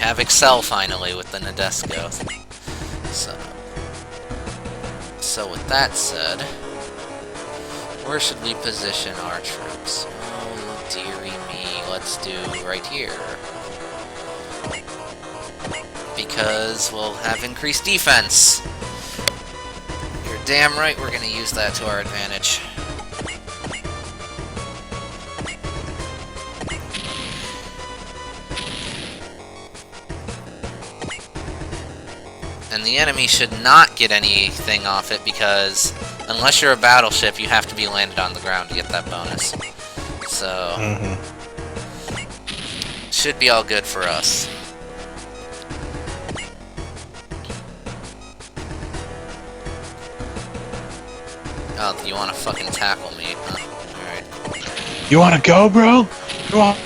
have Excel finally with the Nadesco. So with that said, where should we position our troops? Oh, dearie me, let's do right here. Because we'll have increased defense. You're damn right we're gonna use that to our advantage. And the enemy should not get anything off it because unless you're a battleship, you have to be landed on the ground to get that bonus. So, should be all good for us. Oh, you want to fucking tackle me, huh? Alright. You wanna go, bro? You wanna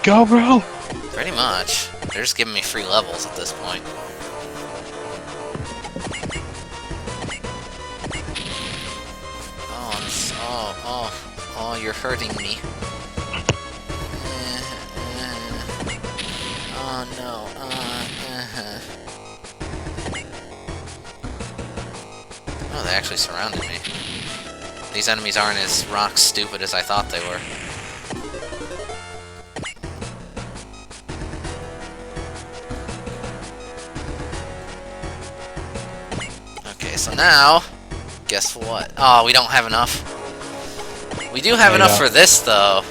go, bro? Pretty much. They're just giving me free levels at this point. Oh, you're hurting me. Oh no. Oh, they actually surrounded me. These enemies aren't as rock stupid as I thought they were. Okay, so now, guess what? Oh, we don't have enough. We do have enough for this, though.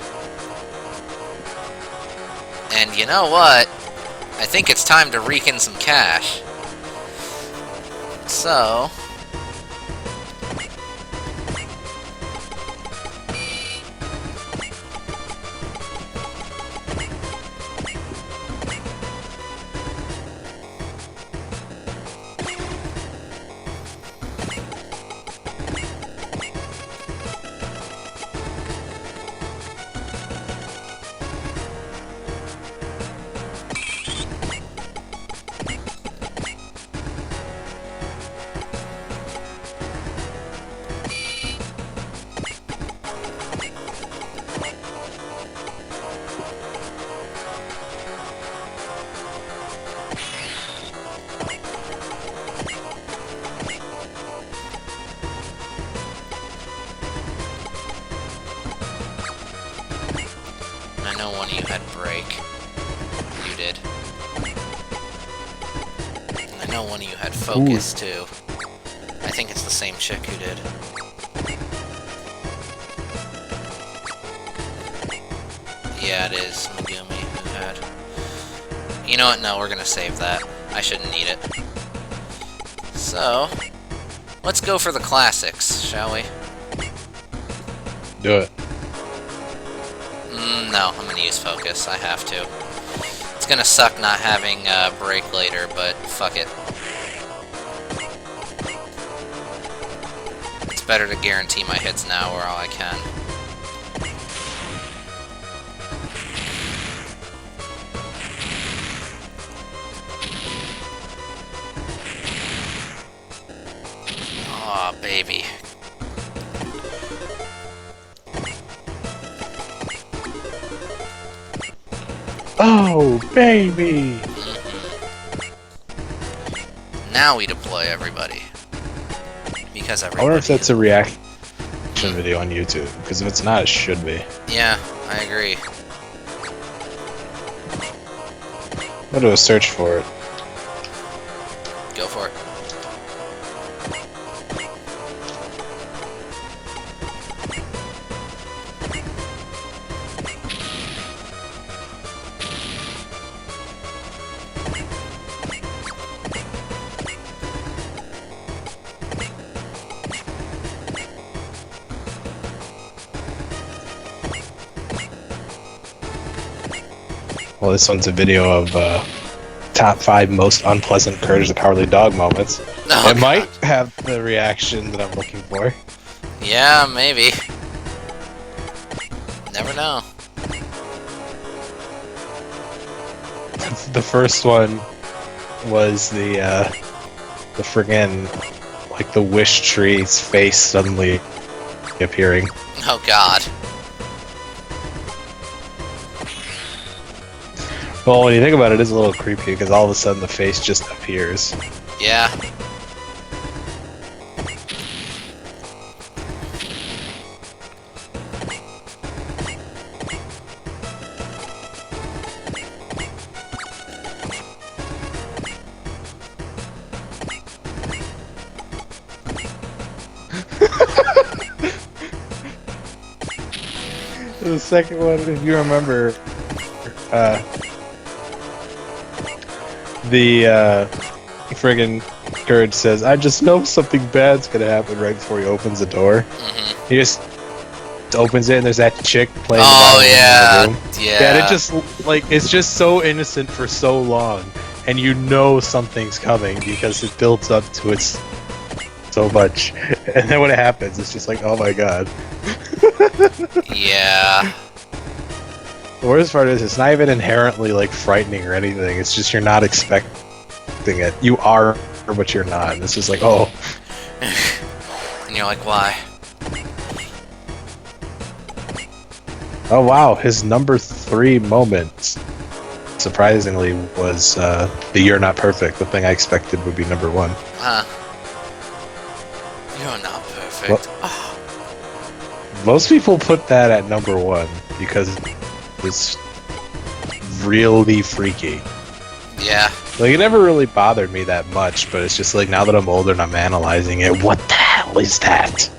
And you know what? I think it's time to rake in some cash. So... I know one of you had break. You did. And I know one of you had focus, too. I think it's the same chick who did. Yeah, it is Megumi who had. You know what? No, we're gonna save that. I shouldn't need it. So, let's go for the classics, shall we? Do it. No, I'm gonna use focus. I have to. It's gonna suck not having break later, but fuck it. It's better to guarantee my hits now where all I can. Aw, baby. Oh, baby! Now we deploy everybody. Because everybody... I wonder if that's a reaction video on YouTube, because if it's not, it should be. Yeah, I agree. I'll do a search for it. Go for it. Well, this one's a video of top 5 most unpleasant Courage the Cowardly Dog moments. Oh, it might have the reaction that I'm looking for. Yeah, maybe. Never know. The first one was the friggin' like the wish tree's face suddenly appearing. Oh god. Well, when you think about it, it's a little creepy because all of a sudden the face just appears. Yeah. The second one, if you remember, the friggin' Courage says, "I just know something bad's gonna happen" right before he opens the door. Mm-hmm. He just opens it and there's that chick playing the Oh violin yeah, in the room. yeah. Yeah, and it just it's just so innocent for so long, and you know something's coming because it builds up to it so much, and then when it happens, it's just like, oh my god. Yeah. The worst part is it's not even inherently like frightening or anything. It's just you're not expecting it. You are, but you're not. And it's just like, oh. And you're like, why? Oh wow, his number 3 moment, surprisingly, was the "You're Not Perfect." The thing I expected would be number 1. You're not perfect. Well, most people put that at number 1 because it's really freaky. Yeah. Like, it never really bothered me that much, but it's just like, now that I'm older and I'm analyzing it, what the hell is that?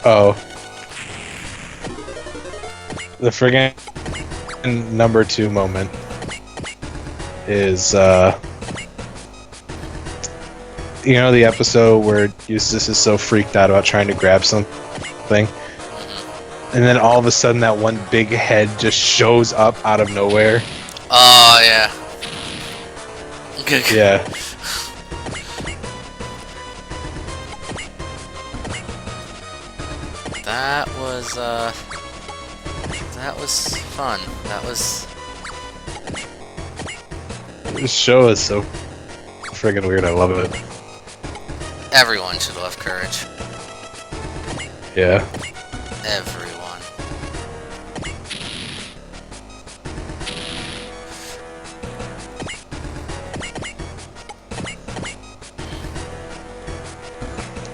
Oh. The friggin' number 2 moment is, you know the episode where Eustace is so freaked out about trying to grab something? And then all of a sudden that one big head just shows up out of nowhere? Oh, yeah. Yeah. That was fun. That was... This show is so friggin' weird, I love it. Everyone should love Courage. Yeah. Everyone.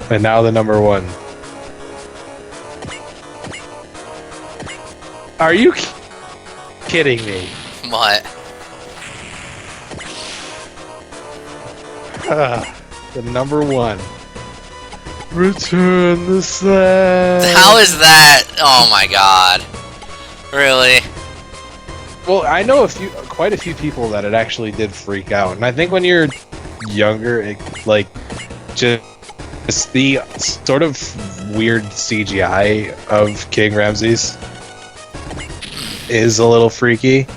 And now the number 1. Are you kidding me? What? The number 1. Return the slab. How is that? Oh my god. Really? Well, I know quite a few people that it actually did freak out, and I think when you're younger, it, like, just the sort of weird CGI of King Ramses is a little freaky,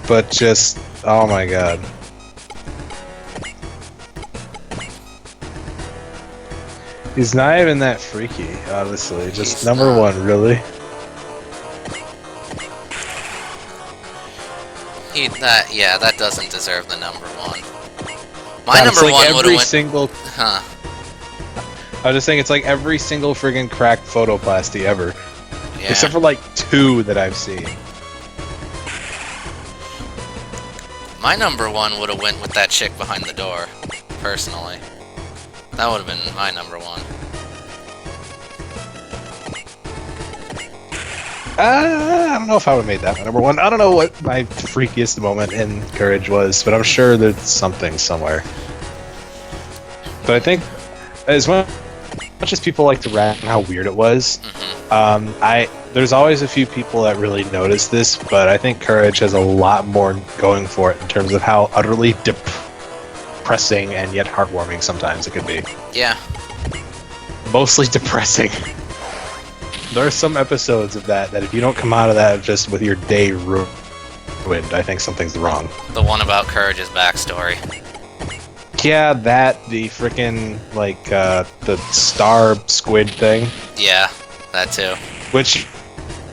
but just, oh my god. He's not even that freaky, honestly. Just He's number not. 1, really. Yeah, that doesn't deserve the number 1. My God, number it's like 1 would have every went... single. Huh. I was just saying, it's like every single friggin' cracked photoplasty ever, Yeah. except for like 2 that I've seen. My number 1 would have went with that chick behind the door, personally. That would have been my number 1. I don't know if I would have made that my number 1. I don't know what my freakiest moment in Courage was, but I'm sure there's something somewhere. But I think, as much as people like to rant on how weird it was, there's always a few people that really notice this, but I think Courage has a lot more going for it in terms of how utterly depressing and yet heartwarming sometimes it could be. Yeah. Mostly depressing. There are some episodes of that if you don't come out of that just with your day ruined, I think something's wrong. The one about Courage's backstory. Yeah, the frickin' like the star squid thing, Yeah, that too. which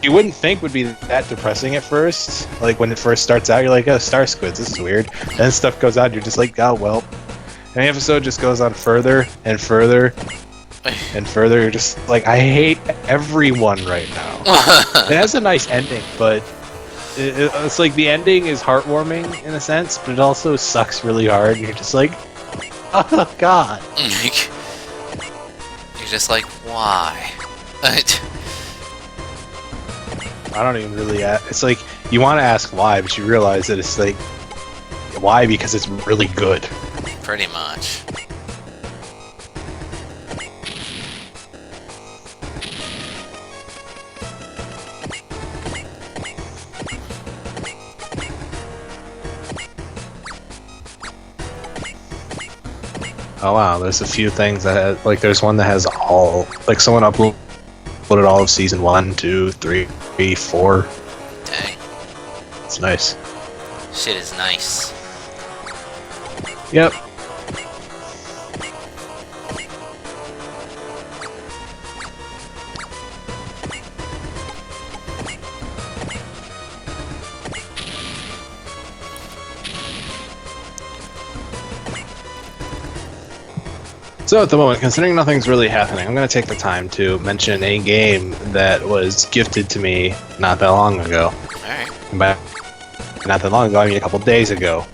you wouldn't think would be that depressing at first. Like when it first starts out, you're like, "Oh, star squids, this is weird." And then stuff goes out, you're just like, "Oh well." And the episode just goes on further and further and further. You're just like, I hate everyone right now. It has a nice ending, but it's like the ending is heartwarming in a sense, but it also sucks really hard. And you're just like, oh god. You're just like, why? I don't even really. It's like you want to ask why, but you realize that it's like why because it's really good. Pretty much. Oh wow, there's a few things that like there's one that has all like someone uploaded all of season 1, 2, 3, 4. Dang. It's nice. Shit is nice. Yep. So at the moment, considering nothing's really happening, I'm going to take the time to mention a game that was gifted to me not that long ago. Alright. But not that long ago, I mean a couple days ago.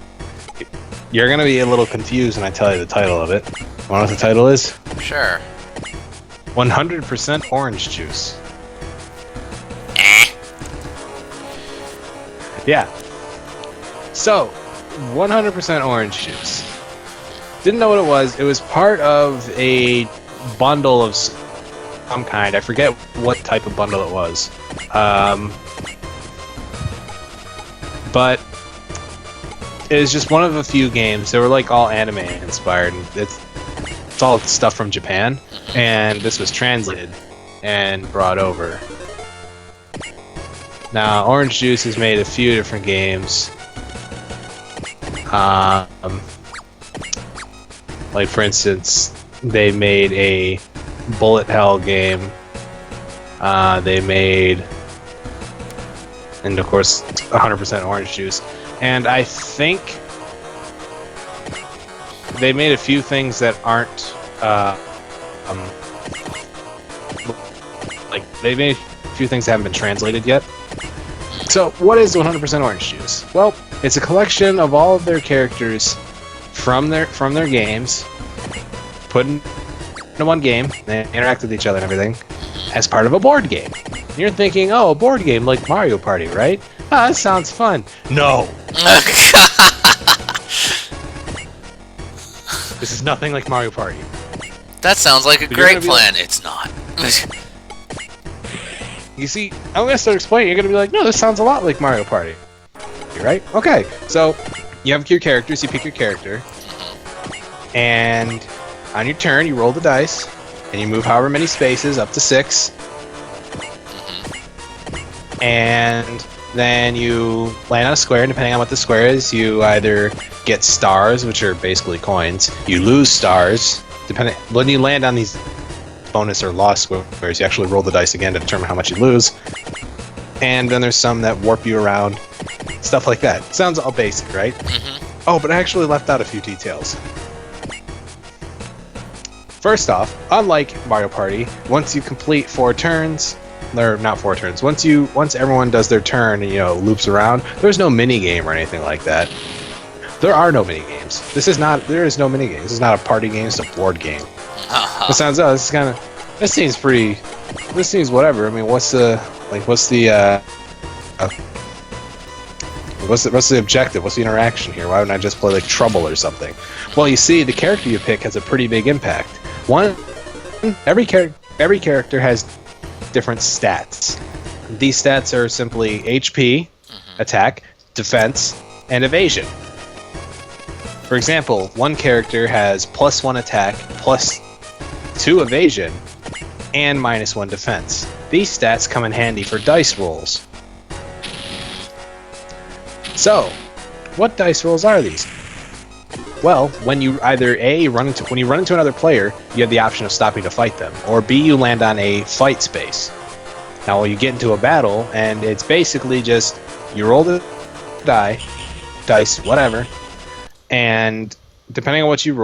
You're going to be a little confused when I tell you the title of it. Want to know what the title is? Sure. 100% Orange Juice. Yeah. So, 100% Orange Juice. Didn't know what it was. It was part of a bundle of some kind. I forget what type of bundle it was. But it was just one of a few games. They were like all anime inspired. And it's all stuff from Japan. And this was translated and brought over. Now, Orange Juice has made a few different games. Like, for instance, they made a Bullet Hell game. They made, and of course, 100% Orange Juice. And I think they made a few things that aren't, like, they made a few things that haven't been translated yet. So, what is 100% Orange Juice? Well, it's a collection of all of their characters from their games, put into one game, they interact with each other and everything, as part of a board game. And you're thinking, oh, a board game like Mario Party, right? Ah, that sounds fun. No! This is nothing like Mario Party. That sounds like a great plan. It's not. You see, I'm gonna start explaining. You're gonna be like, no, this sounds a lot like Mario Party. Right? Okay, so you have your characters, you pick your character, and on your turn, you roll the dice, and you move however many spaces, up to 6, and then you land on a square, and depending on what the square is, you either get stars, which are basically coins, you lose stars, depending when you land on these bonus or loss squares, you actually roll the dice again to determine how much you lose, and then there's some that warp you around. Stuff like that. Sounds all basic, right? Oh, but I actually left out a few details. First off, unlike Mario Party, once you complete 4 turns, or not 4 turns, once everyone does their turn and loops around, there's no mini game or anything like that. There are no mini games. There is no mini game. This is not a party game. It's a board game. It sounds this seems whatever. I mean, what's the objective? What's the interaction here? Why wouldn't I just play like Trouble or something? Well, you see, the character you pick has a pretty big impact. Every character has different stats. These stats are simply HP, attack, defense, and evasion. For example, one character has +1 attack, +2 evasion, and -1 defense. These stats come in handy for dice rolls. So, what dice rolls are these? Well, when you either run into another player, you have the option of stopping to fight them, or B, you land on a fight space. Now, you get into a battle, and it's basically just you roll the dice, whatever, and depending on what you roll.